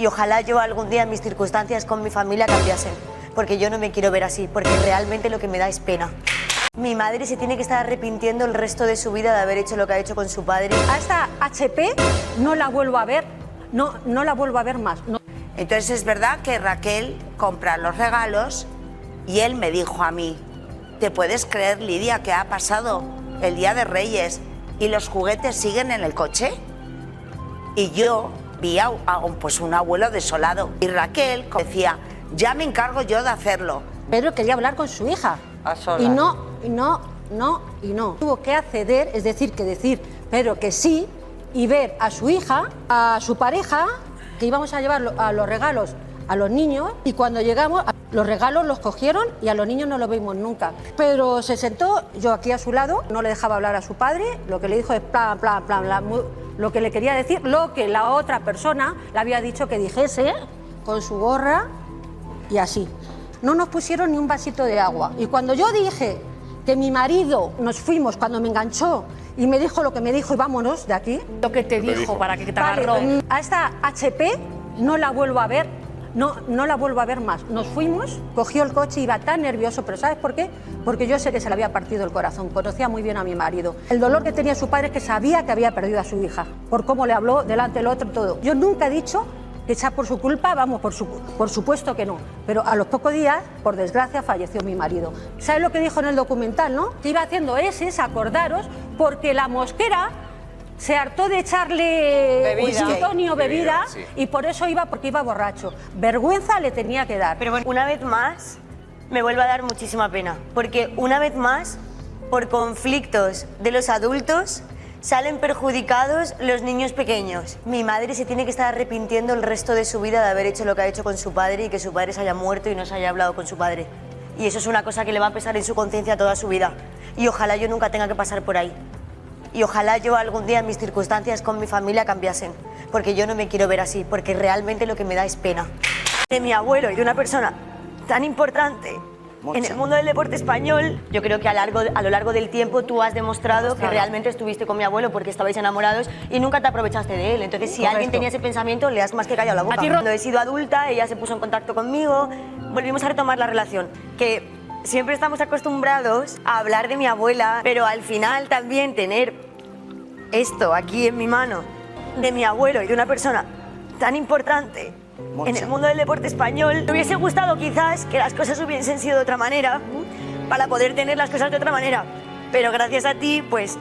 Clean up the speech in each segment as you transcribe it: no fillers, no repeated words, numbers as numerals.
Y ojalá yo algún día mis circunstancias con mi familia cambiasen, porque yo no me quiero ver así, porque realmente lo que me da es pena. Mi madre se tiene que estar arrepintiendo el resto de su vida de haber hecho lo que ha hecho con su padre. A esta HP no la vuelvo a ver, no la vuelvo a ver más. No. Entonces es verdad que Raquel compra los regalos y él me dijo a mí, ¿te puedes creer, Lidia, que ha pasado el Día de Reyes y los juguetes siguen en el coche? Y yo vi a pues un abuelo desolado y Raquel decía, ya me encargo yo de hacerlo. Pedro quería hablar con su hija A solas. y no. Tuvo que acceder, es decir, Pedro que sí, y ver a su hija, a su pareja, que íbamos a llevar a los regalos a los niños, y cuando llegamos los regalos los cogieron y a los niños no los vimos nunca. Pedro se sentó, yo aquí a su lado, no le dejaba hablar a su padre, lo que le dijo es plan, lo que le quería decir, lo que la otra persona le había dicho que dijese, con su gorra y así. No nos pusieron ni un vasito de agua. Y cuando yo dije que mi marido, nos fuimos cuando me enganchó y me dijo lo que me dijo y vámonos de aquí. Lo que te dijo para que te agarró. A esta HP no la vuelvo a ver, no la vuelvo a ver más. Nos fuimos, cogió el coche, iba tan nervioso, pero ¿sabes por qué? Porque yo sé que se le había partido el corazón, conocía muy bien a mi marido. El dolor que tenía su padre es que sabía que había perdido a su hija, por cómo le habló delante del otro, todo. Yo nunca he dicho que sea por su culpa, vamos, por supuesto que no. Pero a los pocos días, por desgracia, falleció mi marido. ¿Sabes lo que dijo en el documental, no? Que iba haciendo eses, acordaros, porque la mosquera se hartó de echarle bebida sí. Y por eso porque iba borracho. Vergüenza le tenía que dar. Pero bueno, una vez más me vuelve a dar muchísima pena, porque una vez más, por conflictos de los adultos, salen perjudicados los niños pequeños. Mi madre se tiene que estar arrepintiendo el resto de su vida de haber hecho lo que ha hecho con su padre y que su padre se haya muerto y no se haya hablado con su padre. Y eso es una cosa que le va a pesar en su conciencia toda su vida. Y ojalá yo nunca tenga que pasar por ahí. Y ojalá yo algún día mis circunstancias con mi familia cambiasen, porque yo no me quiero ver así, porque realmente lo que me da es pena. De mi abuelo y de una persona tan importante en el mundo del deporte español, yo creo que a lo largo del tiempo tú has demostrado que realmente estuviste con mi abuelo porque estabais enamorados y nunca te aprovechaste de él. Entonces, si alguien tenía ese pensamiento, le has más que callado la boca. Cuando he sido adulta, ella se puso en contacto conmigo, volvimos a retomar la relación, que siempre estamos acostumbrados a hablar de mi abuela, pero al final también tener esto aquí en mi mano, de mi abuelo y de una persona tan importante en el mundo del deporte español, me hubiese gustado quizás que las cosas hubiesen sido de otra manera para poder tener las cosas de otra manera, pero gracias a ti pues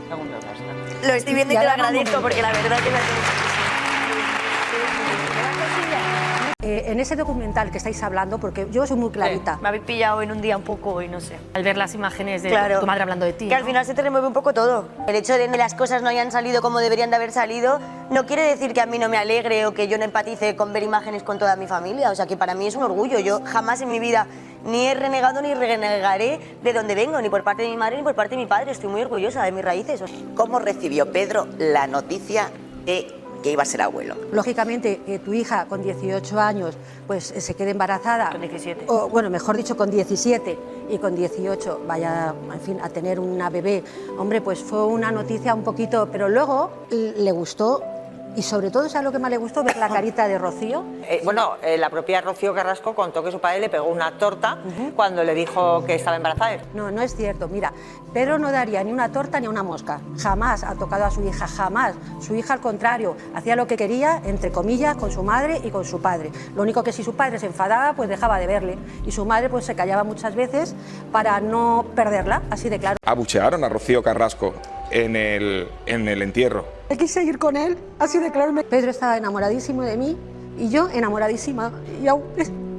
lo estoy viendo y te lo agradezco porque la verdad que me En ese documental que estáis hablando, porque yo soy muy clarita. me habéis pillado en un día un poco y no sé. Al ver las imágenes de Claro. tu madre hablando de ti, Que ¿no? al final se te remueve un poco todo. El hecho de que las cosas no hayan salido como deberían de haber salido no quiere decir que a mí no me alegre o que yo no empatice con ver imágenes con toda mi familia. O sea, que para mí es un orgullo. Yo jamás en mi vida ni he renegado ni renegaré de dónde vengo, ni por parte de mi madre ni por parte de mi padre. Estoy muy orgullosa de mis raíces. ¿Cómo recibió Pedro la noticia de que iba a ser abuelo? Lógicamente, que tu hija con 18 años pues se quede embarazada. Con 17. O, bueno, mejor dicho, con 17 y con 18 vaya, en fin, a tener una bebé. Hombre, pues fue una noticia un poquito... Pero luego le gustó, y sobre todo, ¿sabes lo que más le gustó? Ver la carita de Rocío. La propia Rocío Carrasco contó que su padre le pegó una torta cuando le dijo que estaba embarazada. No, no es cierto. Mira, Pedro no daría ni una torta ni una mosca. Jamás ha tocado a su hija, jamás. Su hija, al contrario, hacía lo que quería, entre comillas, con su madre y con su padre. Lo único que si su padre se enfadaba, pues dejaba de verle. Y su madre pues se callaba muchas veces para no perderla, así de claro. Abuchearon a Rocío Carrasco en el entierro. Quise ir con él, así de claro. Pedro estaba enamoradísimo de mí y yo enamoradísima. Y aún,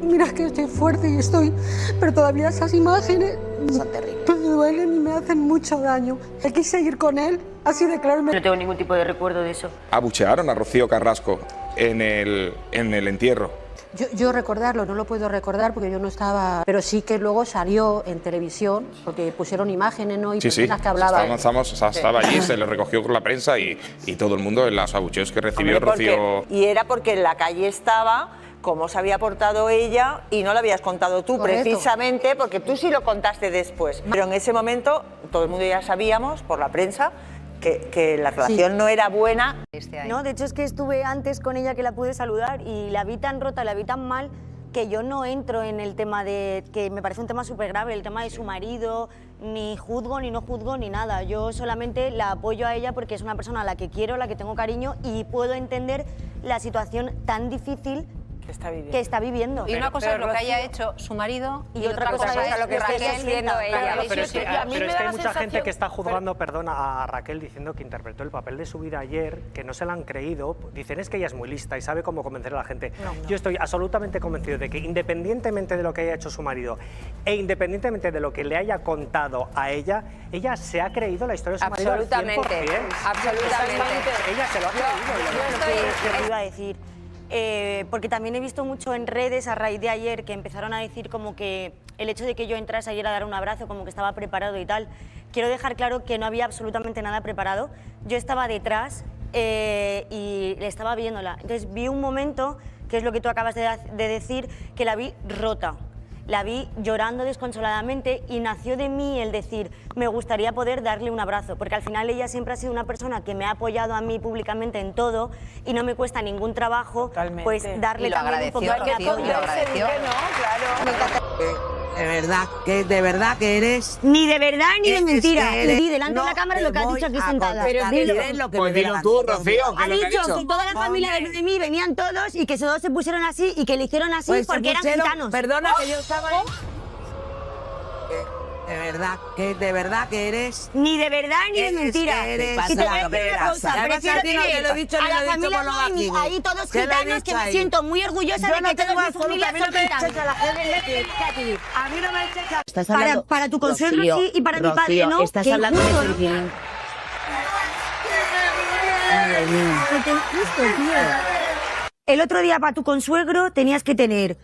mira que estoy fuerte y estoy, pero todavía esas imágenes Son terribles. me duelen y me hacen mucho daño. Quise ir con él, así de claro. No tengo ningún tipo de recuerdo de eso. Abuchearon a Rocío Carrasco en el entierro. Yo recordarlo, no lo puedo recordar porque yo no estaba... Pero sí que luego salió en televisión, porque pusieron imágenes, ¿no? Y Sí, personas que hablaban. Estaba allí, se le recogió con la prensa y todo el mundo en los abucheos que recibió Hombre, Rocío. y era porque en la calle estaba cómo se había portado ella y no lo habías contado tú. Correcto. Precisamente porque tú sí lo contaste después. Pero en ese momento todo el mundo ya sabíamos por la prensa que la relación no era buena. No, de hecho es que estuve antes con ella que la pude saludar y la vi tan rota, la vi tan mal que yo no entro en el tema de, que me parece un tema súper grave, el tema de su marido, ni juzgo, ni no juzgo, ni nada. Yo solamente la apoyo a ella porque es una persona a la que quiero, a la que tengo cariño y puedo entender la situación tan difícil que está viviendo. Y una cosa es lo que haya hecho su marido y otra cosa es lo que Raquel haciendo ella. Claro, pero es que hay mucha gente que está juzgando, perdona, a Raquel diciendo que interpretó el papel de su vida ayer, que no se la han creído. Dicen, es que ella es muy lista y sabe cómo convencer a la gente. Yo estoy absolutamente convencido de que independientemente de lo que haya hecho su marido e independientemente de lo que le haya contado a ella se ha creído la historia de su marido al 100%. Absolutamente. Ella se lo ha creído. Yo iba a decir... porque también he visto mucho en redes a raíz de ayer que empezaron a decir como que el hecho de que yo entrase ayer a dar un abrazo como que estaba preparado y tal. Quiero dejar claro que no había absolutamente nada preparado. Yo estaba detrás y le estaba viéndola. Entonces vi un momento, que es lo que tú acabas de decir, que la vi rota. La vi llorando desconsoladamente y nació de mí el decir, me gustaría poder darle un abrazo, porque al final ella siempre ha sido una persona que me ha apoyado a mí públicamente en todo y no me cuesta ningún trabajo pues darle también un poquito de apoyo. De verdad que eres... Ni de verdad ni de mentira. Y di delante de la cámara lo que has dicho aquí sentada. Pero dilo, Pues dilo tú, Rocío, Ha dicho que toda la familia de mí venían todos y que todos se pusieron así y que le hicieron así Pues porque eran gitanos. Perdona que yo estaba ahí. De verdad que eres... Ni de verdad ni de mentira. Si te voy a decir una cosa, prefiero tener a la familia Noemi ahí todos gitanos, que me siento muy orgullosa de que toda mi familia son gitanos. A mí no me eches... Para tu consuelo sí y para mi padre no. Estás hablando de sentimiento. El otro día para tu consuegro tenías que tener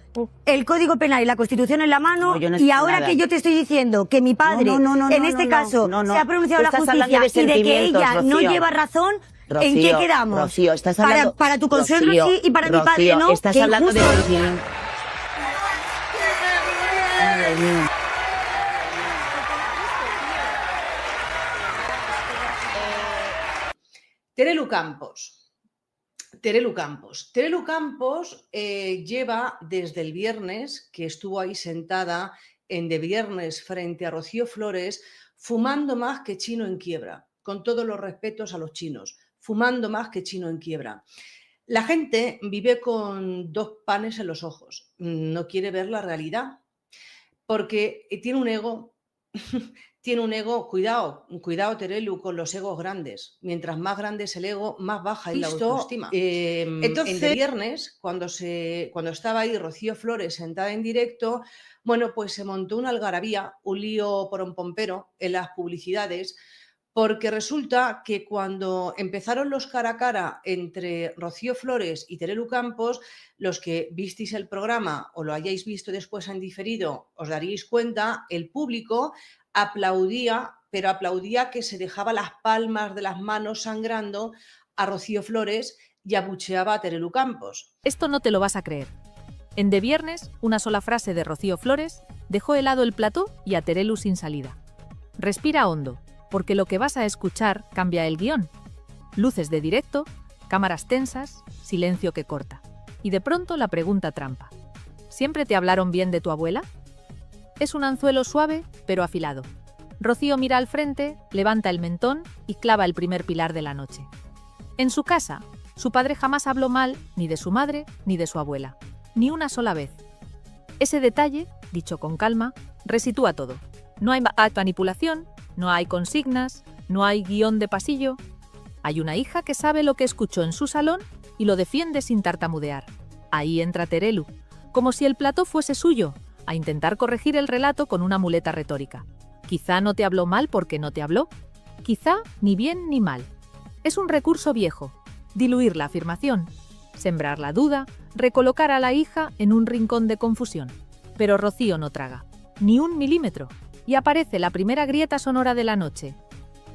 el Código Penal y la Constitución en la mano y ahora que yo te estoy diciendo que mi padre en este caso se ha pronunciado la justicia y de que ella no lleva razón, ¿en qué quedamos? Rocío, estás hablando... Para tu consuegro sí y para mi padre no. Estás hablando de sentimiento. Terelu Campos lleva desde el viernes, que estuvo ahí sentada en De Viernes frente a Rocío Flores, fumando más que chino en quiebra, con todos los respetos a los chinos, fumando más que chino en quiebra. La gente vive con dos panes en los ojos, no quiere ver la realidad, porque tiene un ego... Tiene un ego, cuidado Terelu con los egos grandes. Mientras más grande es el ego, más baja es la autoestima. Entonces, en De Viernes, cuando estaba ahí Rocío Flores sentada en directo, bueno, pues se montó una algarabía, un lío pompero en las publicidades, porque resulta que cuando empezaron los cara a cara entre Rocío Flores y Terelu Campos, los que visteis el programa o lo hayáis visto después en diferido, os daríais cuenta, el público aplaudía, pero aplaudía que se dejaba las palmas de las manos sangrando a Rocío Flores y abucheaba a Terelu Campos. Esto no te lo vas a creer. En De Viernes, una sola frase de Rocío Flores dejó helado el plató y a Terelu sin salida. Respira hondo, porque lo que vas a escuchar cambia el guión. Luces de directo, cámaras tensas, silencio que corta. Y de pronto la pregunta trampa. ¿Siempre te hablaron bien de tu abuela? Es un anzuelo suave, pero afilado. Rocío mira al frente, levanta el mentón y clava el primer pilar de la noche. En su casa, su padre jamás habló mal ni de su madre ni de su abuela. Ni una sola vez. Ese detalle, dicho con calma, resitúa todo. No hay manipulación, no hay consignas, no hay guión de pasillo. Hay una hija que sabe lo que escuchó en su salón y lo defiende sin tartamudear. Ahí entra Terelu, como si el plató fuese suyo, a intentar corregir el relato con una muleta retórica. Quizá no te habló mal porque no te habló. Quizá ni bien ni mal. Es un recurso viejo. Diluir la afirmación. Sembrar la duda, recolocar a la hija en un rincón de confusión. Pero Rocío no traga. Ni un milímetro. Y aparece la primera grieta sonora de la noche.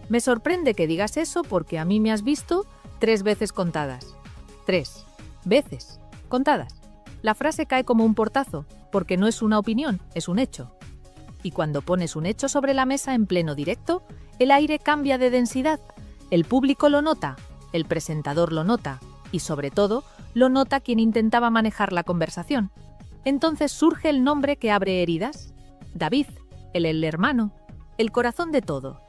Me sorprende que digas eso porque a mí me has visto 3 veces contadas. 3 veces contadas. La frase cae como un portazo, porque no es una opinión, es un hecho. Y cuando pones un hecho sobre la mesa en pleno directo, el aire cambia de densidad El público lo nota, el presentador lo nota, y sobre todo, lo nota quien intentaba manejar la conversación. Entonces surge el nombre que abre heridas. David, el hermano, el corazón de todo.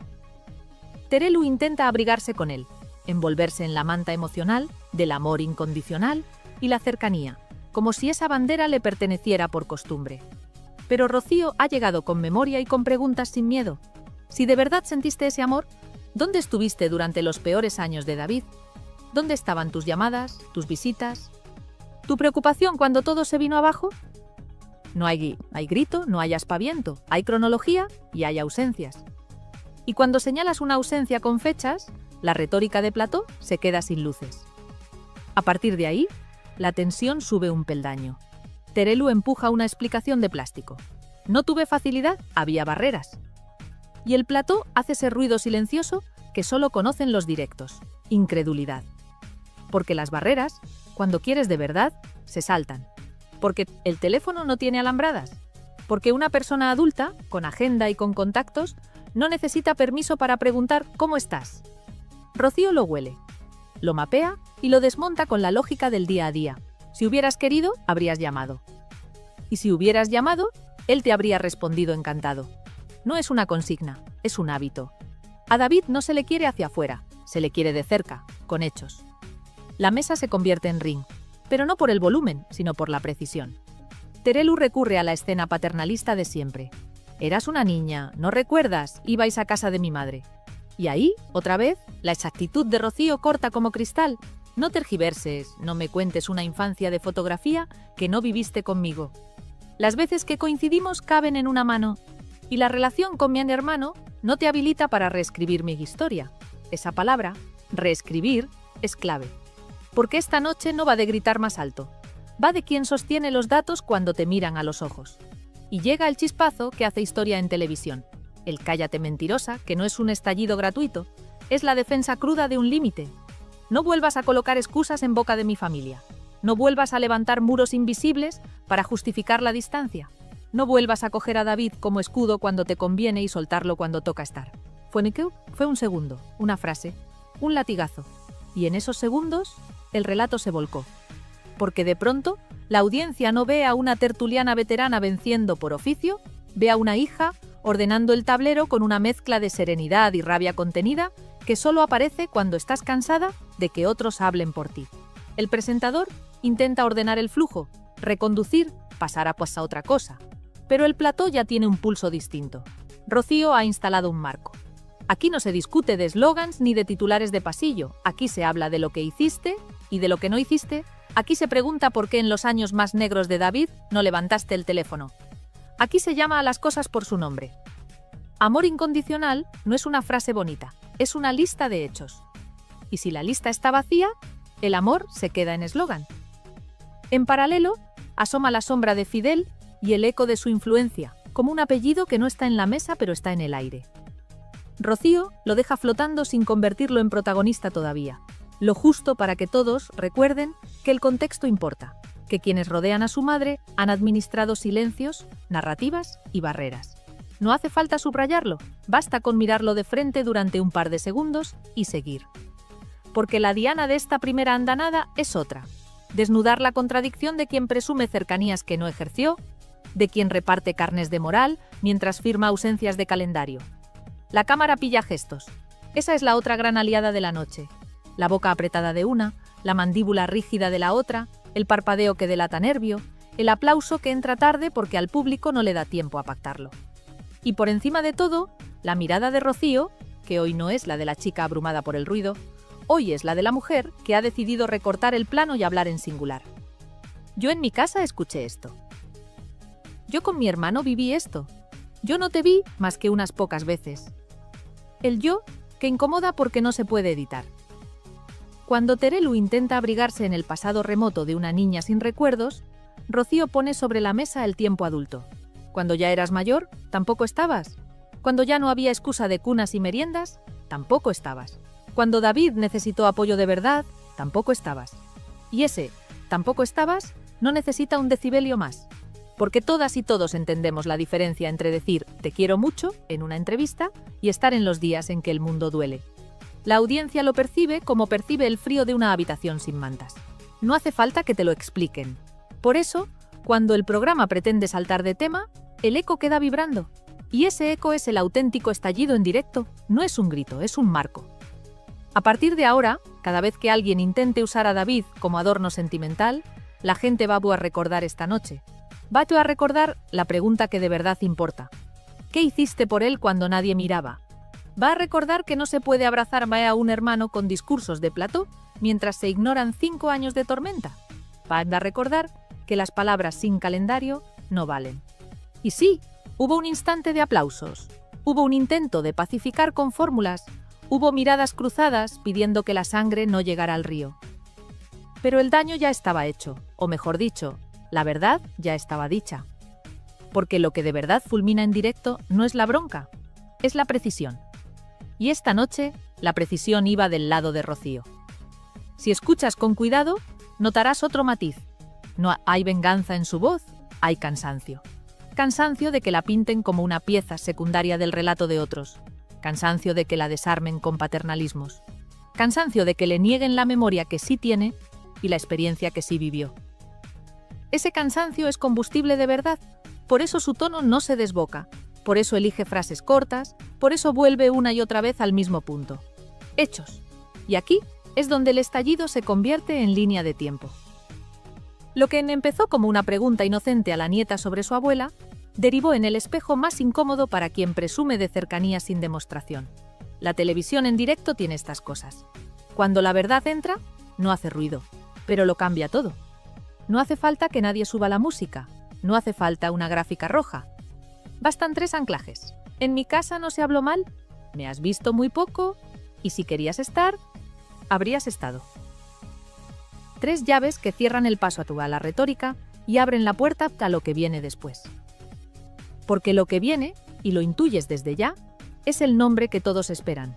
Terelu intenta abrigarse con él, envolverse en la manta emocional del amor incondicional y la cercanía, como si esa bandera le perteneciera por costumbre. Pero Rocío ha llegado con memoria y con preguntas sin miedo. Si de verdad sentiste ese amor, ¿dónde estuviste durante los peores años de David? ¿Dónde estaban tus llamadas, tus visitas? ¿Tu preocupación cuando todo se vino abajo? No hay grito, no hay aspaviento, hay cronología y hay ausencias. Y cuando señalas una ausencia con fechas, la retórica de Plató se queda sin luces. A partir de ahí, la tensión sube un peldaño. Terelu empuja una explicación de plástico. No tuve facilidad, había barreras. Y el Plató hace ese ruido silencioso que solo conocen los directos, incredulidad. Porque las barreras, cuando quieres de verdad, se saltan. Porque el teléfono no tiene alambradas. Porque una persona adulta, con agenda y con contactos, no necesita permiso para preguntar ¿cómo estás? Rocío lo huele, lo mapea y lo desmonta con la lógica del día a día. Si hubieras querido, habrías llamado. Y si hubieras llamado, él te habría respondido encantado. No es una consigna, es un hábito. A David no se le quiere hacia afuera, se le quiere de cerca, con hechos. La mesa se convierte en ring, pero no por el volumen, sino por la precisión. Terelu recurre a la escena paternalista de siempre. Eras una niña, ¿no recuerdas? Ibais a casa de mi madre. Y ahí, otra vez, la exactitud de Rocío corta como cristal. No tergiverses, no me cuentes una infancia de fotografía que no viviste conmigo. Las veces que coincidimos caben en una mano, y la relación con mi hermano no te habilita para reescribir mi historia. Esa palabra, reescribir, es clave. Porque esta noche no va de gritar más alto, va de quien sostiene los datos cuando te miran a los ojos. Y llega el chispazo que hace historia en televisión. El cállate mentirosa, que no es un estallido gratuito, es la defensa cruda de un límite. No vuelvas a colocar excusas en boca de mi familia. No vuelvas a levantar muros invisibles para justificar la distancia. No vuelvas a coger a David como escudo cuando te conviene y soltarlo cuando toca estar. Fue un segundo, una frase, un latigazo. Y en esos segundos, el relato se volcó. Porque de pronto, la audiencia no ve a una tertuliana veterana venciendo por oficio, ve a una hija ordenando el tablero con una mezcla de serenidad y rabia contenida que solo aparece cuando estás cansada de que otros hablen por ti. El presentador intenta ordenar el flujo, reconducir, pasar a otra cosa. Pero el plató ya tiene un pulso distinto. Rocío ha instalado un marco. Aquí no se discute de eslogans ni de titulares de pasillo. Aquí se habla de lo que hiciste y de lo que no hiciste. Aquí se pregunta por qué en los años más negros de David no levantaste el teléfono. Aquí se llama a las cosas por su nombre. Amor incondicional no es una frase bonita, es una lista de hechos. Y si la lista está vacía, el amor se queda en eslogan. En paralelo, asoma la sombra de Fidel y el eco de su influencia, como un apellido que no está en la mesa pero está en el aire. Rocío lo deja flotando sin convertirlo en protagonista todavía. Lo justo para que todos recuerden que el contexto importa, que quienes rodean a su madre han administrado silencios, narrativas y barreras. No hace falta subrayarlo, basta con mirarlo de frente durante un par de segundos y seguir. Porque la diana de esta primera andanada es otra. Desnudar la contradicción de quien presume cercanías que no ejerció, de quien reparte carnes de moral mientras firma ausencias de calendario. La cámara pilla gestos. Esa es la otra gran aliada de la noche. La boca apretada de una, la mandíbula rígida de la otra, el parpadeo que delata nervio, el aplauso que entra tarde porque al público no le da tiempo a pactarlo. Y por encima de todo, la mirada de Rocío, que hoy no es la de la chica abrumada por el ruido, hoy es la de la mujer que ha decidido recortar el plano y hablar en singular. Yo en mi casa escuché esto. Yo con mi hermano viví esto. Yo no te vi más que unas pocas veces. El yo que incomoda porque no se puede editar. Cuando Terelu intenta abrigarse en el pasado remoto de una niña sin recuerdos, Rocío pone sobre la mesa el tiempo adulto. Cuando ya eras mayor, tampoco estabas. Cuando ya no había excusa de cunas y meriendas, tampoco estabas. Cuando David necesitó apoyo de verdad, tampoco estabas. Y ese tampoco estabas no necesita un decibelio más. Porque todas y todos entendemos la diferencia entre decir te quiero mucho en una entrevista y estar en los días en que el mundo duele. La audiencia lo percibe como percibe el frío de una habitación sin mantas. No hace falta que te lo expliquen. Por eso, cuando el programa pretende saltar de tema, el eco queda vibrando. Y ese eco es el auténtico estallido en directo, no es un grito, es un marco. A partir de ahora, cada vez que alguien intente usar a David como adorno sentimental, la gente va a recordar esta noche. Va a recordar la pregunta que de verdad importa. ¿Qué hiciste por él cuando nadie miraba? Va a recordar que no se puede abrazar a un hermano con discursos de plató mientras se ignoran 5 años de tormenta. Va a recordar que las palabras sin calendario no valen. Y sí, hubo un instante de aplausos, hubo un intento de pacificar con fórmulas, hubo miradas cruzadas pidiendo que la sangre no llegara al río. Pero el daño ya estaba hecho, o mejor dicho, la verdad ya estaba dicha. Porque lo que de verdad fulmina en directo no es la bronca, es la precisión. Y esta noche, la precisión iba del lado de Rocío. Si escuchas con cuidado, notarás otro matiz. No hay venganza en su voz, hay cansancio. Cansancio de que la pinten como una pieza secundaria del relato de otros. Cansancio de que la desarmen con paternalismos. Cansancio de que le nieguen la memoria que sí tiene y la experiencia que sí vivió. Ese cansancio es combustible de verdad, por eso su tono no se desboca, por eso elige frases cortas, por eso vuelve una y otra vez al mismo punto. Hechos. Y aquí es donde el estallido se convierte en línea de tiempo. Lo que empezó como una pregunta inocente a la nieta sobre su abuela, derivó en el espejo más incómodo para quien presume de cercanía sin demostración. La televisión en directo tiene estas cosas. Cuando la verdad entra, no hace ruido, pero lo cambia todo. No hace falta que nadie suba la música, no hace falta una gráfica roja. Bastan 3 anclajes. En mi casa no se habló mal, me has visto muy poco, y si querías estar, habrías estado. 3 llaves que cierran el paso a la retórica y abren la puerta a lo que viene después. Porque lo que viene, y lo intuyes desde ya, es el nombre que todos esperan.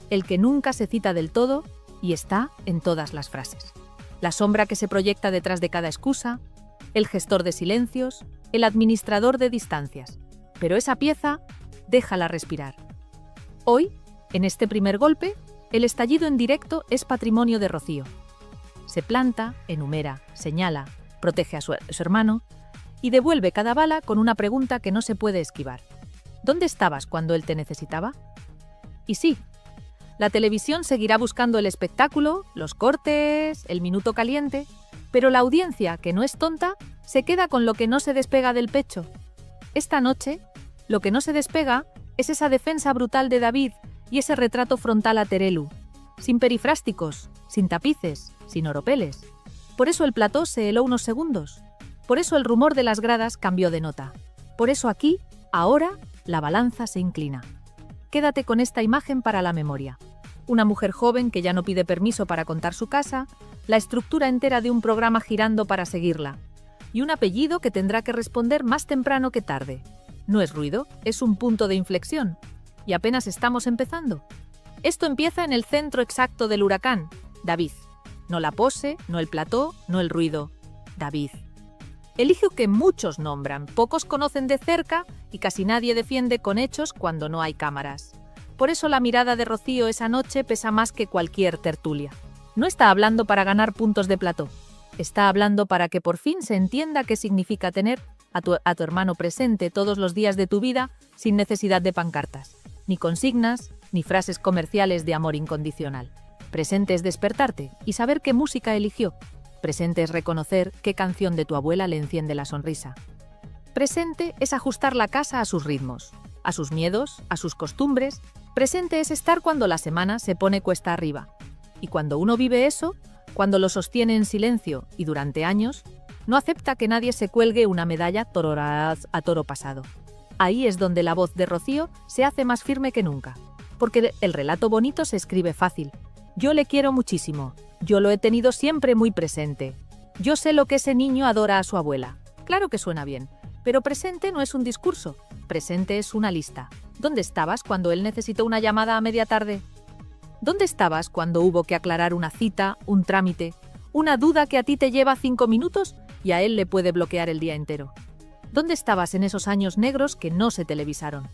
El que nunca se cita del todo y está en todas las frases. La sombra que se proyecta detrás de cada excusa, el gestor de silencios, el administrador de distancias. Pero esa pieza, déjala respirar. Hoy, en este primer golpe, el estallido en directo es patrimonio de Rocío. Se planta, enumera, señala, protege a su hermano y devuelve cada bala con una pregunta que no se puede esquivar. ¿Dónde estabas cuando él te necesitaba? Y sí, la televisión seguirá buscando el espectáculo, los cortes, el minuto caliente, pero la audiencia, que no es tonta, se queda con lo que no se despega del pecho. Esta noche, lo que no se despega es esa defensa brutal de David y ese retrato frontal a Terelu, sin perifrásticos, sin tapices, sin oropeles. Por eso el plató se heló unos segundos. Por eso el rumor de las gradas cambió de nota. Por eso aquí, ahora, la balanza se inclina. Quédate con esta imagen para la memoria. Una mujer joven que ya no pide permiso para contar su casa, la estructura entera de un programa girando para seguirla, y un apellido que tendrá que responder más temprano que tarde. No es ruido, es un punto de inflexión. Y apenas estamos empezando. Esto empieza en el centro exacto del huracán, David. No la pose, no el plató, no el ruido. David. El hijo que muchos nombran, pocos conocen de cerca y casi nadie defiende con hechos cuando no hay cámaras. Por eso la mirada de Rocío esa noche pesa más que cualquier tertulia. No está hablando para ganar puntos de plató. Está hablando para que por fin se entienda qué significa tener a tu hermano presente todos los días de tu vida sin necesidad de pancartas, ni consignas, ni frases comerciales de amor incondicional. Presente es despertarte y saber qué música eligió. Presente es reconocer qué canción de tu abuela le enciende la sonrisa. Presente es ajustar la casa a sus ritmos, a sus miedos, a sus costumbres. Presente es estar cuando la semana se pone cuesta arriba. Y cuando uno vive eso, cuando lo sostiene en silencio y durante años, no acepta que nadie se cuelgue una medalla a toro pasado. Ahí es donde la voz de Rocío se hace más firme que nunca. Porque el relato bonito se escribe fácil. Yo le quiero muchísimo. Yo lo he tenido siempre muy presente. Yo sé lo que ese niño adora a su abuela. Claro que suena bien, pero presente no es un discurso. Presente es una lista. ¿Dónde estabas cuando él necesitó una llamada a media tarde? ¿Dónde estabas cuando hubo que aclarar una cita, un trámite, una duda que a ti te lleva 5 minutos y a él le puede bloquear el día entero? ¿Dónde estabas en esos años negros que no se televisaron?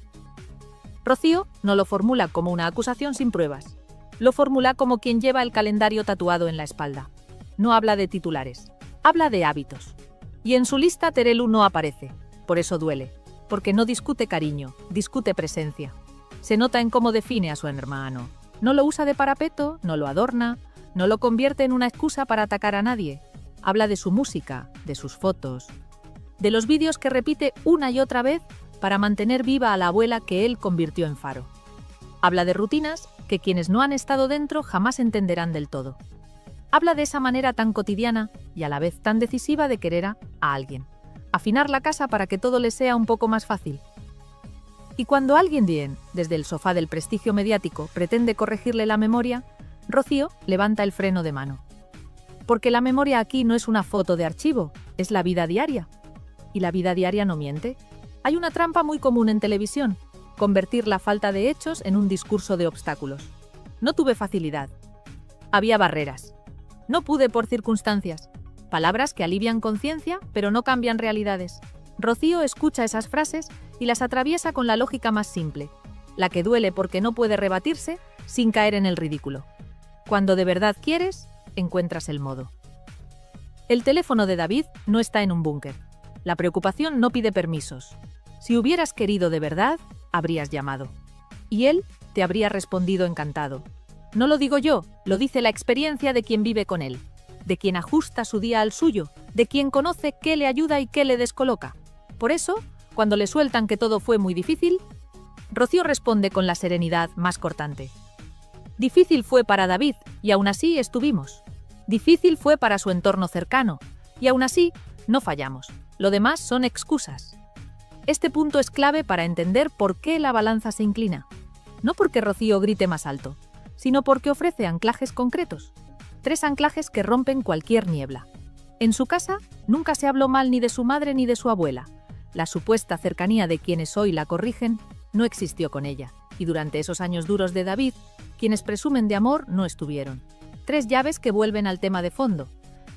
Rocío no lo formula como una acusación sin pruebas. Lo formula como quien lleva el calendario tatuado en la espalda. No habla de titulares, habla de hábitos. Y en su lista Terelu no aparece, por eso duele, porque no discute cariño, discute presencia. Se nota en cómo define a su hermano. No lo usa de parapeto, no lo adorna, no lo convierte en una excusa para atacar a nadie. Habla de su música, de sus fotos, de los vídeos que repite una y otra vez para mantener viva a la abuela que él convirtió en faro. Habla de rutinas que quienes no han estado dentro jamás entenderán del todo. Habla de esa manera tan cotidiana y a la vez tan decisiva de querer a alguien. Afinar la casa para que todo le sea un poco más fácil. Y cuando alguien bien, desde el sofá del prestigio mediático, pretende corregirle la memoria, Rocío levanta el freno de mano. Porque la memoria aquí no es una foto de archivo, es la vida diaria. Y la vida diaria no miente. Hay una trampa muy común en televisión, convertir la falta de hechos en un discurso de obstáculos. No tuve facilidad. Había barreras. No pude por circunstancias. Palabras que alivian conciencia, pero no cambian realidades. Rocío escucha esas frases y las atraviesa con la lógica más simple, la que duele porque no puede rebatirse sin caer en el ridículo. Cuando de verdad quieres, encuentras el modo. El teléfono de David no está en un búnker. La preocupación no pide permisos. Si hubieras querido de verdad, habrías llamado. Y él te habría respondido encantado. No lo digo yo, lo dice la experiencia de quien vive con él, de quien ajusta su día al suyo, de quien conoce qué le ayuda y qué le descoloca. Por eso, cuando le sueltan que todo fue muy difícil, Rocío responde con la serenidad más cortante. Difícil fue para David, y aún así estuvimos. Difícil fue para su entorno cercano, y aún así no fallamos. Lo demás son excusas. Este punto es clave para entender por qué la balanza se inclina. No porque Rocío grite más alto, sino porque ofrece anclajes concretos. 3 anclajes que rompen cualquier niebla. En su casa nunca se habló mal ni de su madre ni de su abuela. La supuesta cercanía de quienes hoy la corrigen no existió con ella. Y durante esos años duros de David, quienes presumen de amor no estuvieron. 3 llaves que vuelven al tema de fondo.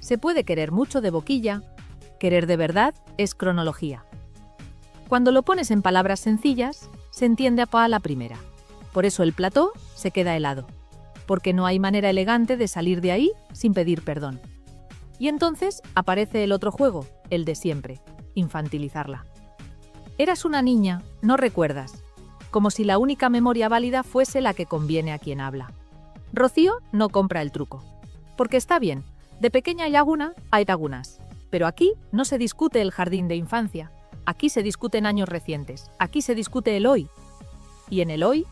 Se puede querer mucho de boquilla, querer de verdad es cronología. Cuando lo pones en palabras sencillas, se entiende a la primera. Por eso el plató se queda helado, porque no hay manera elegante de salir de ahí sin pedir perdón. Y entonces aparece el otro juego, el de siempre, infantilizarla. Eras una niña, no recuerdas, como si la única memoria válida fuese la que conviene a quien habla. Rocío no compra el truco, porque está bien, de pequeña laguna hay lagunas, pero aquí no se discute el jardín de infancia, aquí se discuten años recientes, aquí se discute el hoy. Y en el hoy,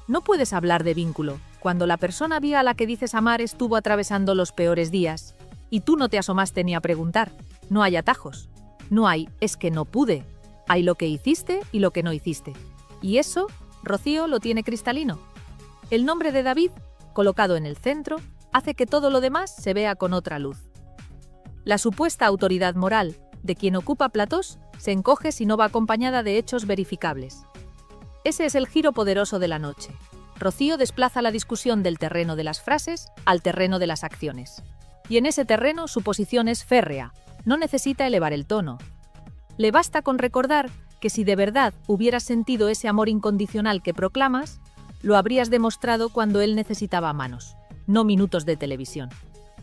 no puedes hablar de vínculo, cuando la persona viva a la que dices amar estuvo atravesando los peores días, y tú no te asomaste ni a preguntar. No hay atajos. No hay, es que no pude. Hay lo que hiciste y lo que no hiciste. Y eso, Rocío lo tiene cristalino. El nombre de David, colocado en el centro, hace que todo lo demás se vea con otra luz. La supuesta autoridad moral de quien ocupa platós se encoge si no va acompañada de hechos verificables. Ese es el giro poderoso de la noche. Rocío desplaza la discusión del terreno de las frases al terreno de las acciones. Y en ese terreno su posición es férrea, no necesita elevar el tono. Le basta con recordar que si de verdad hubieras sentido ese amor incondicional que proclamas, lo habrías demostrado cuando él necesitaba manos, no minutos de televisión.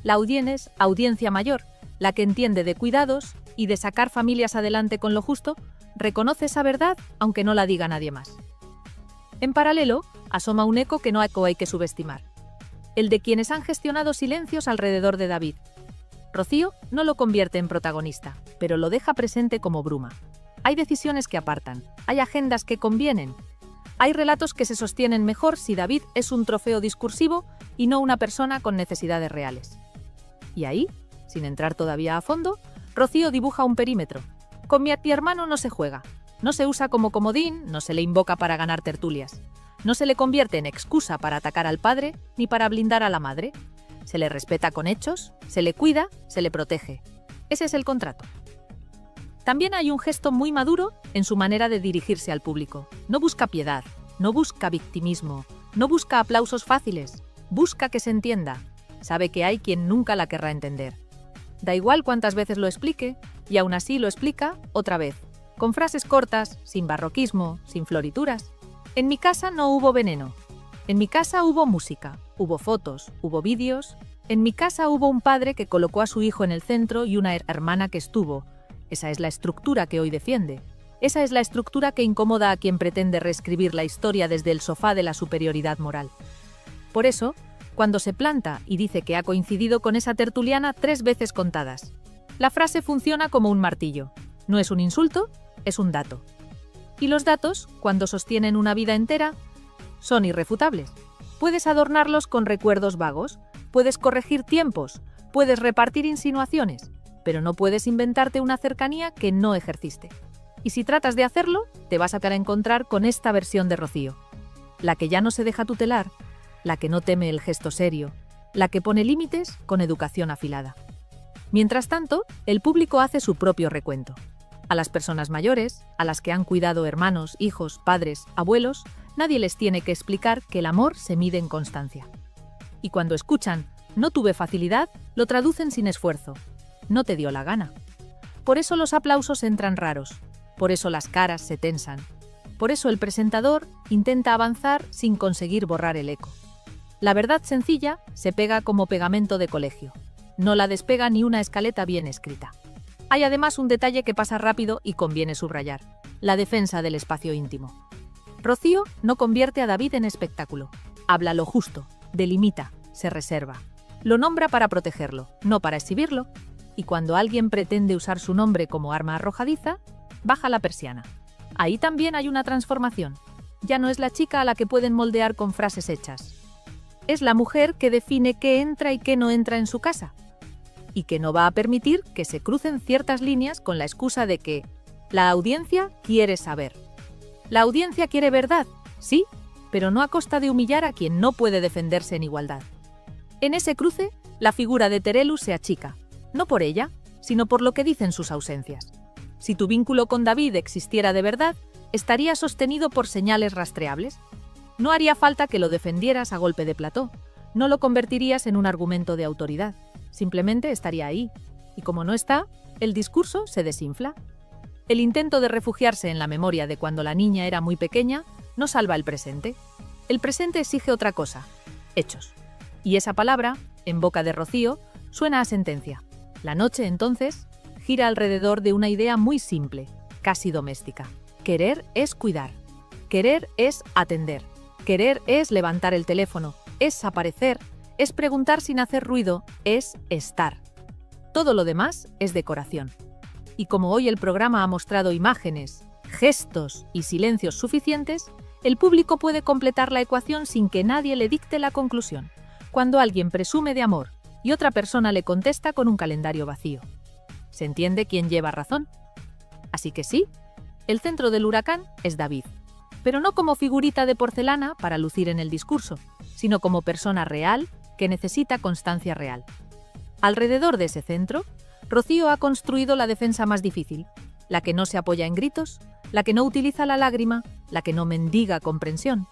La audiencia mayor, la que entiende de cuidados y de sacar familias adelante con lo justo, reconoce esa verdad aunque no la diga nadie más. En paralelo, asoma un eco que no hay que subestimar. El de quienes han gestionado silencios alrededor de David. Rocío no lo convierte en protagonista, pero lo deja presente como bruma. Hay decisiones que apartan, hay agendas que convienen, hay relatos que se sostienen mejor si David es un trofeo discursivo y no una persona con necesidades reales. Y ahí, sin entrar todavía a fondo, Rocío dibuja un perímetro. Con mi hermano no se juega, no se usa como comodín, no se le invoca para ganar tertulias. No se le convierte en excusa para atacar al padre ni para blindar a la madre. Se le respeta con hechos, se le cuida, se le protege. Ese es el contrato. También hay un gesto muy maduro en su manera de dirigirse al público. No busca piedad, no busca victimismo, no busca aplausos fáciles, busca que se entienda. Sabe que hay quien nunca la querrá entender. Da igual cuántas veces lo explique, y aún así lo explica otra vez, con frases cortas, sin barroquismo, sin florituras. En mi casa no hubo veneno. En mi casa hubo música, hubo fotos, hubo vídeos. En mi casa hubo un padre que colocó a su hijo en el centro y una hermana que estuvo. Esa es la estructura que hoy defiende. Esa es la estructura que incomoda a quien pretende reescribir la historia desde el sofá de la superioridad moral. Por eso, cuando se planta y dice que ha coincidido con esa tertuliana 3 veces contadas, la frase funciona como un martillo. No es un insulto, es un dato. Y los datos, cuando sostienen una vida entera, son irrefutables. Puedes adornarlos con recuerdos vagos, puedes corregir tiempos, puedes repartir insinuaciones, pero no puedes inventarte una cercanía que no ejerciste. Y si tratas de hacerlo, te vas a encontrar con esta versión de Rocío. La que ya no se deja tutelar, la que no teme el gesto serio, la que pone límites con educación afilada. Mientras tanto, el público hace su propio recuento. A las personas mayores, a las que han cuidado hermanos, hijos, padres, abuelos, nadie les tiene que explicar que el amor se mide en constancia. Y cuando escuchan «no tuve facilidad», lo traducen sin esfuerzo. «No te dio la gana». Por eso los aplausos entran raros. Por eso las caras se tensan. Por eso el presentador intenta avanzar sin conseguir borrar el eco. La verdad sencilla se pega como pegamento de colegio. No la despega ni una escaleta bien escrita. Hay además un detalle que pasa rápido y conviene subrayar: la defensa del espacio íntimo. Rocío no convierte a David en espectáculo. Habla lo justo, delimita, se reserva. Lo nombra para protegerlo, no para exhibirlo. Y cuando alguien pretende usar su nombre como arma arrojadiza, baja la persiana. Ahí también hay una transformación. Ya no es la chica a la que pueden moldear con frases hechas. Es la mujer que define qué entra y qué no entra en su casa. Y que no va a permitir que se crucen ciertas líneas con la excusa de que la audiencia quiere saber. La audiencia quiere verdad, sí, pero no a costa de humillar a quien no puede defenderse en igualdad. En ese cruce, la figura de Terelu se achica, no por ella, sino por lo que dicen sus ausencias. Si tu vínculo con David existiera de verdad, estaría sostenido por señales rastreables. No haría falta que lo defendieras a golpe de plató, no lo convertirías en un argumento de autoridad. Simplemente estaría ahí, y como no está, el discurso se desinfla. El intento de refugiarse en la memoria de cuando la niña era muy pequeña no salva el presente. El presente exige otra cosa: hechos. Y esa palabra, en boca de Rocío, suena a sentencia. La noche, entonces, gira alrededor de una idea muy simple, casi doméstica. Querer es cuidar. Querer es atender. Querer es levantar el teléfono, es aparecer, es preguntar sin hacer ruido, es estar. Todo lo demás es decoración. Y como hoy el programa ha mostrado imágenes, gestos y silencios suficientes, el público puede completar la ecuación sin que nadie le dicte la conclusión. Cuando alguien presume de amor y otra persona le contesta con un calendario vacío. ¿Se entiende quién lleva razón? Así que sí, el centro del huracán es David. Pero no como figurita de porcelana para lucir en el discurso, sino como persona real que necesita constancia real. Alrededor de ese centro, Rocío ha construido la defensa más difícil, la que no se apoya en gritos, la que no utiliza la lágrima, la que no mendiga comprensión.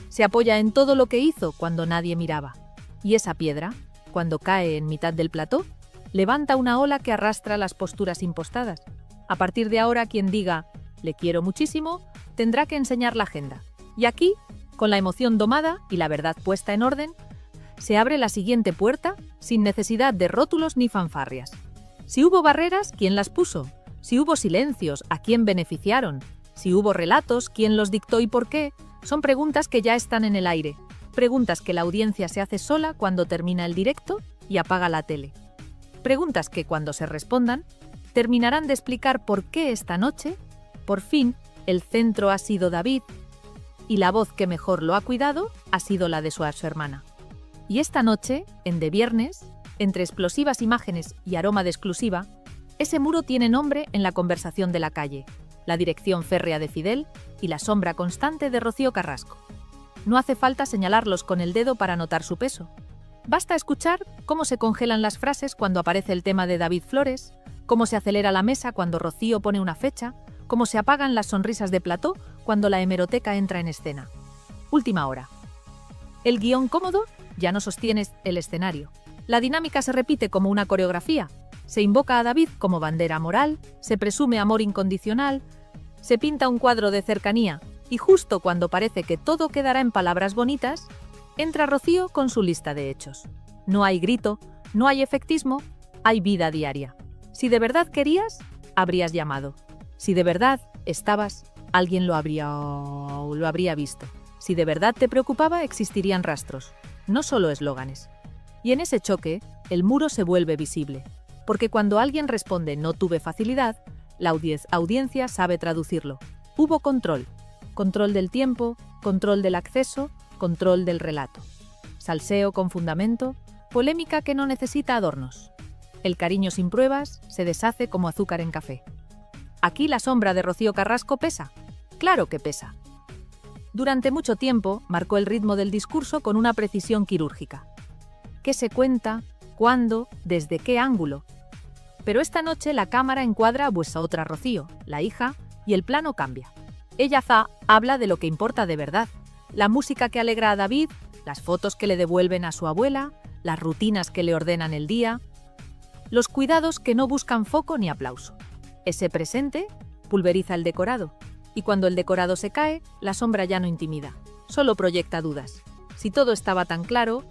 Se apoya en todo lo que hizo cuando nadie miraba. Y esa piedra, cuando cae en mitad del plató, levanta una ola que arrastra las posturas impostadas. A partir de ahora, quien diga «le quiero muchísimo», tendrá que enseñar la agenda. Y aquí, con la emoción domada y la verdad puesta en orden, se abre la siguiente puerta sin necesidad de rótulos ni fanfarrias. Si hubo barreras, ¿quién las puso? Si hubo silencios, ¿a quién beneficiaron? Si hubo relatos, ¿quién los dictó y por qué? Son preguntas que ya están en el aire. Preguntas que la audiencia se hace sola cuando termina el directo y apaga la tele. Preguntas que, cuando se respondan, terminarán de explicar por qué esta noche, por fin, el centro ha sido David y la voz que mejor lo ha cuidado ha sido la de su hermana. Y esta noche, en De Viernes, entre explosivas imágenes y aroma de exclusiva, ese muro tiene nombre en la conversación de la calle, la dirección férrea de Fidel y la sombra constante de Rocío Carrasco. No hace falta señalarlos con el dedo para notar su peso. Basta escuchar cómo se congelan las frases cuando aparece el tema de David Flores, cómo se acelera la mesa cuando Rocío pone una fecha, cómo se apagan las sonrisas de plató cuando la hemeroteca entra en escena. Última hora. El guión cómodo ya no sostiene el escenario. La dinámica se repite como una coreografía. Se invoca a David como bandera moral, se presume amor incondicional, se pinta un cuadro de cercanía, Y justo cuando parece que todo quedará en palabras bonitas, entra Rocío con su lista de hechos. No hay grito, no hay efectismo, hay vida diaria. Si de verdad querías, habrías llamado. Si de verdad estabas, alguien lo habría visto. Si de verdad te preocupaba, existirían rastros, no solo eslóganes. Y en ese choque, el muro se vuelve visible, porque cuando alguien responde no tuve facilidad, la audiencia sabe traducirlo. Hubo control. Control del tiempo, control del acceso, control del relato. Salseo con fundamento, polémica que no necesita adornos. El cariño sin pruebas se deshace como azúcar en café. ¿Aquí la sombra de Rocío Carrasco pesa? Claro que pesa. Durante mucho tiempo marcó el ritmo del discurso con una precisión quirúrgica. ¿Qué se cuenta? ¿Cuándo? ¿Desde qué ángulo? Pero esta noche la cámara encuadra a vuestra otra Rocío, la hija, y el plano cambia. Ella habla de lo que importa de verdad, la música que alegra a David, las fotos que le devuelven a su abuela, las rutinas que le ordenan el día, los cuidados que no buscan foco ni aplauso. Ese presente pulveriza el decorado, y cuando el decorado se cae, la sombra ya no intimida, solo proyecta dudas. Si todo estaba tan claro,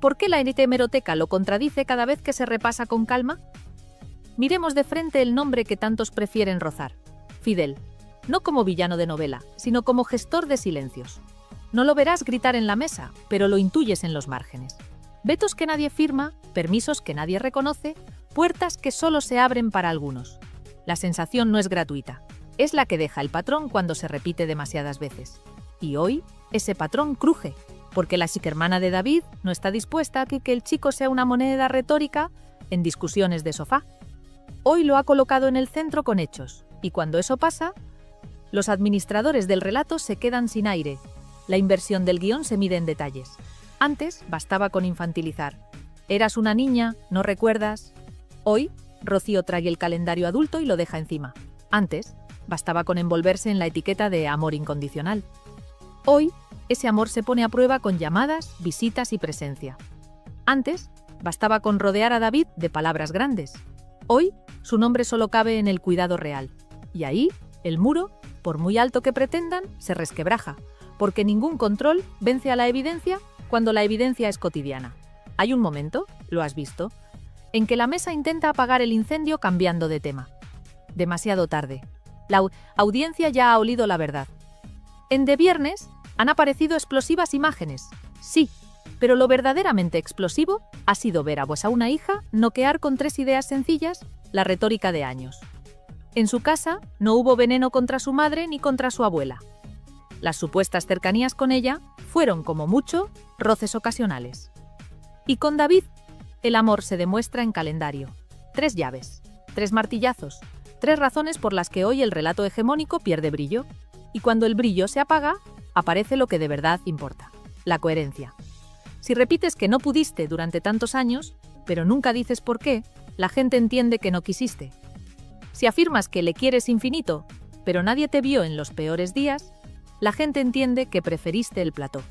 ¿por qué la hemeroteca lo contradice cada vez que se repasa con calma? Miremos de frente el nombre que tantos prefieren rozar, Fidel. No como villano de novela, sino como gestor de silencios. No lo verás gritar en la mesa, pero lo intuyes en los márgenes. Vetos que nadie firma, permisos que nadie reconoce, puertas que solo se abren para algunos. La sensación no es gratuita, es la que deja el patrón cuando se repite demasiadas veces. Y hoy, ese patrón cruje, porque la psiquermana de David no está dispuesta a que el chico sea una moneda retórica en discusiones de sofá. Hoy lo ha colocado en el centro con hechos, y cuando eso pasa, los administradores del relato se quedan sin aire. La inversión del guión se mide en detalles. Antes bastaba con infantilizar. Eras una niña, ¿no recuerdas? Hoy, Rocío trae el calendario adulto y lo deja encima. Antes, bastaba con envolverse en la etiqueta de amor incondicional. Hoy, ese amor se pone a prueba con llamadas, visitas y presencia. Antes, bastaba con rodear a David de palabras grandes. Hoy, su nombre solo cabe en el cuidado real. Y ahí, el muro, por muy alto que pretendan, se resquebraja, porque ningún control vence a la evidencia cuando la evidencia es cotidiana. Hay un momento, lo has visto, en que la mesa intenta apagar el incendio cambiando de tema. Demasiado tarde. La audiencia ya ha olido la verdad. En De Viernes han aparecido explosivas imágenes, sí, pero lo verdaderamente explosivo ha sido ver a una hija noquear con 3 ideas sencillas la retórica de años. En su casa no hubo veneno contra su madre ni contra su abuela. Las supuestas cercanías con ella fueron, como mucho, roces ocasionales. Y con David, el amor se demuestra en calendario. 3 llaves, 3 martillazos, 3 razones por las que hoy el relato hegemónico pierde brillo. Y cuando el brillo se apaga, aparece lo que de verdad importa, la coherencia. Si repites que no pudiste durante tantos años, pero nunca dices por qué, la gente entiende que no quisiste. Si afirmas que le quieres infinito, pero nadie te vio en los peores días, la gente entiende que preferiste el plató.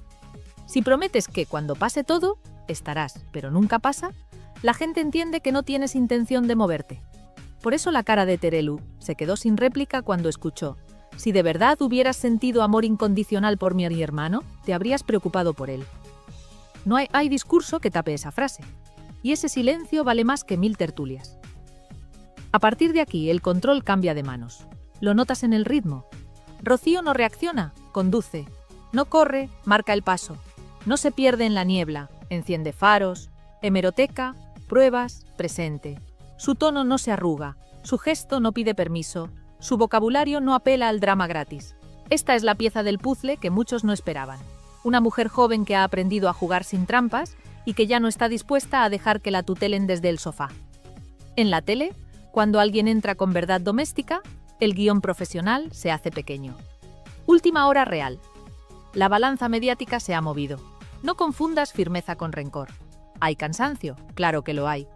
Si prometes que cuando pase todo, estarás, pero nunca pasa, la gente entiende que no tienes intención de moverte. Por eso la cara de Terelu se quedó sin réplica cuando escuchó: si de verdad hubieras sentido amor incondicional por mi hermano, te habrías preocupado por él. No hay discurso que tape esa frase. Y ese silencio vale más que 1000 tertulias. A partir de aquí, el control cambia de manos. Lo notas en el ritmo. Rocío no reacciona, conduce. No corre, marca el paso. No se pierde en la niebla, enciende faros. Hemeroteca, pruebas, presente. Su tono no se arruga, su gesto no pide permiso, su vocabulario no apela al drama gratis. Esta es la pieza del puzzle que muchos no esperaban. Una mujer joven que ha aprendido a jugar sin trampas y que ya no está dispuesta a dejar que la tutelen desde el sofá. En la tele, cuando alguien entra con verdad doméstica, el guión profesional se hace pequeño. Última hora real. La balanza mediática se ha movido. No confundas firmeza con rencor. ¿Hay cansancio? Claro que lo hay.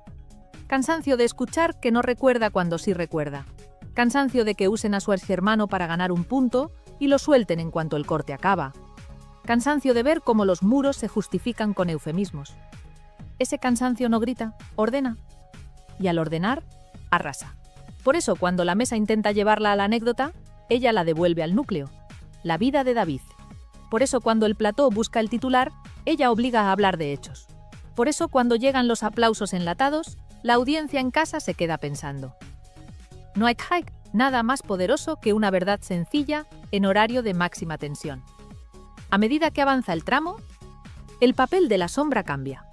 Cansancio de escuchar que no recuerda cuando sí recuerda. Cansancio de que usen a su exhermano para ganar un punto y lo suelten en cuanto el corte acaba. Cansancio de ver cómo los muros se justifican con eufemismos. Ese cansancio no grita, ordena. Y al ordenar, arrasa. Por eso, cuando la mesa intenta llevarla a la anécdota, ella la devuelve al núcleo. la vida de David. Por eso cuando el plató busca el titular, ella obliga a hablar de hechos. Por eso cuando llegan los aplausos enlatados, la audiencia en casa se queda pensando. No hay nada más poderoso que una verdad sencilla en horario de máxima tensión. A medida que avanza el tramo, el papel de la sombra cambia.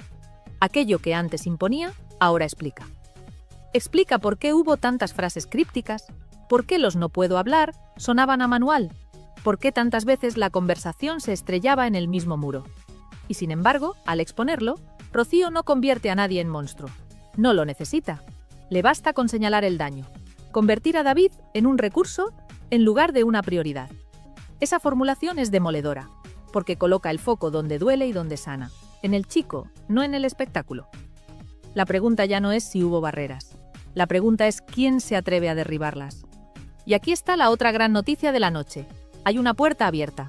Aquello que antes imponía, ahora explica. Explica por qué hubo tantas frases crípticas, por qué los no puedo hablar sonaban a manual, por qué tantas veces la conversación se estrellaba en el mismo muro. Y sin embargo, al exponerlo, Rocío no convierte a nadie en monstruo. No lo necesita. Le basta con señalar el daño. Convertir a David en un recurso en lugar de una prioridad. Esa formulación es demoledora, porque coloca el foco donde duele y donde sana, en el chico, no en el espectáculo. La pregunta ya no es si hubo barreras. La pregunta es quién se atreve a derribarlas. Y aquí está la otra gran noticia de la noche. Hay una puerta abierta.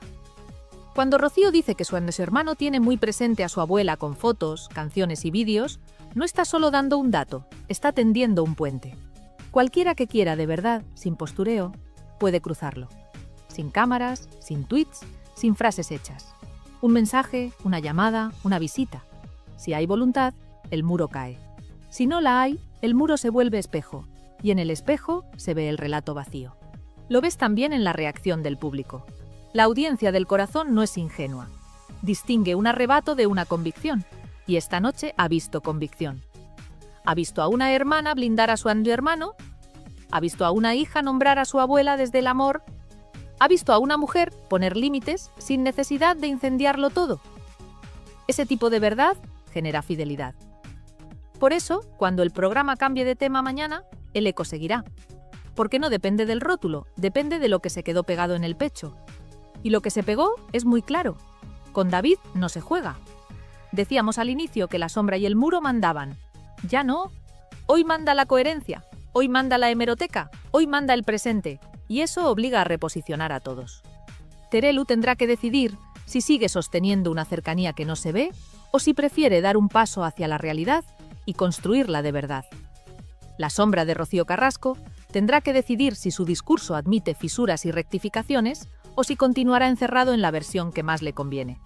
Cuando Rocío dice que su hermano tiene muy presente a su abuela con fotos, canciones y vídeos, no está solo dando un dato, está tendiendo un puente. Cualquiera que quiera de verdad, sin postureo, puede cruzarlo. Sin cámaras, sin tweets, sin frases hechas. Un mensaje, una llamada, una visita. Si hay voluntad, el muro cae. Si no la hay, el muro se vuelve espejo, y en el espejo se ve el relato vacío. Lo ves también en la reacción del público. La audiencia del corazón no es ingenua. Distingue un arrebato de una convicción, y esta noche ha visto convicción. Ha visto a una hermana blindar a su hermano, ha visto a una hija nombrar a su abuela desde el amor, ha visto a una mujer poner límites sin necesidad de incendiarlo todo. Ese tipo de verdad genera fidelidad. Por eso, cuando el programa cambie de tema mañana, el eco seguirá. Porque no depende del rótulo, depende de lo que se quedó pegado en el pecho. Y lo que se pegó es muy claro. Con David no se juega. Decíamos al inicio que la sombra y el muro mandaban. Ya no. Hoy manda la coherencia, hoy manda la hemeroteca, hoy manda el presente. Y eso obliga a reposicionar a todos. Terelu tendrá que decidir si sigue sosteniendo una cercanía que no se ve o si prefiere dar un paso hacia la realidad y construirla de verdad. La sombra de Rocío Carrasco tendrá que decidir si su discurso admite fisuras y rectificaciones o si continuará encerrado en la versión que más le conviene.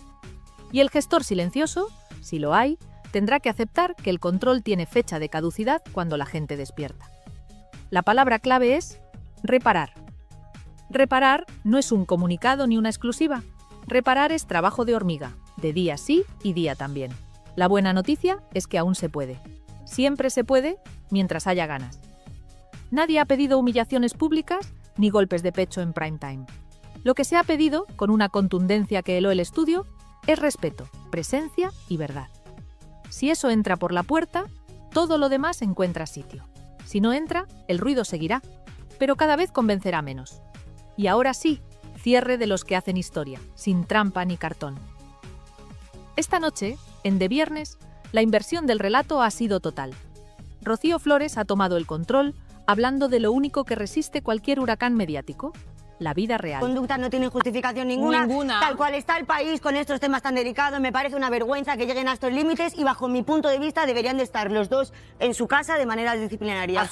Y el gestor silencioso, si lo hay, tendrá que aceptar que el control tiene fecha de caducidad cuando la gente despierta. La palabra clave es reparar. Reparar no es un comunicado ni una exclusiva. Reparar es trabajo de hormiga, de día sí y día también. La buena noticia es que aún se puede. Siempre se puede, mientras haya ganas. Nadie ha pedido humillaciones públicas ni golpes de pecho en prime time. Lo que se ha pedido, con una contundencia que heló el estudio, es respeto, presencia y verdad. Si eso entra por la puerta, todo lo demás encuentra sitio. Si no entra, el ruido seguirá, pero cada vez convencerá menos. Y ahora sí, cierre de los que hacen historia, sin trampa ni cartón. Esta noche, en De Viernes, la inversión del relato ha sido total. Rocío Flores ha tomado el control, hablando de lo único que resiste cualquier huracán mediático, la vida real. Conductas no tienen justificación ninguna. Tal cual está el país con estos temas tan delicados, me parece una vergüenza que lleguen a estos límites y bajo mi punto de vista deberían de estar los dos en su casa de manera disciplinaria.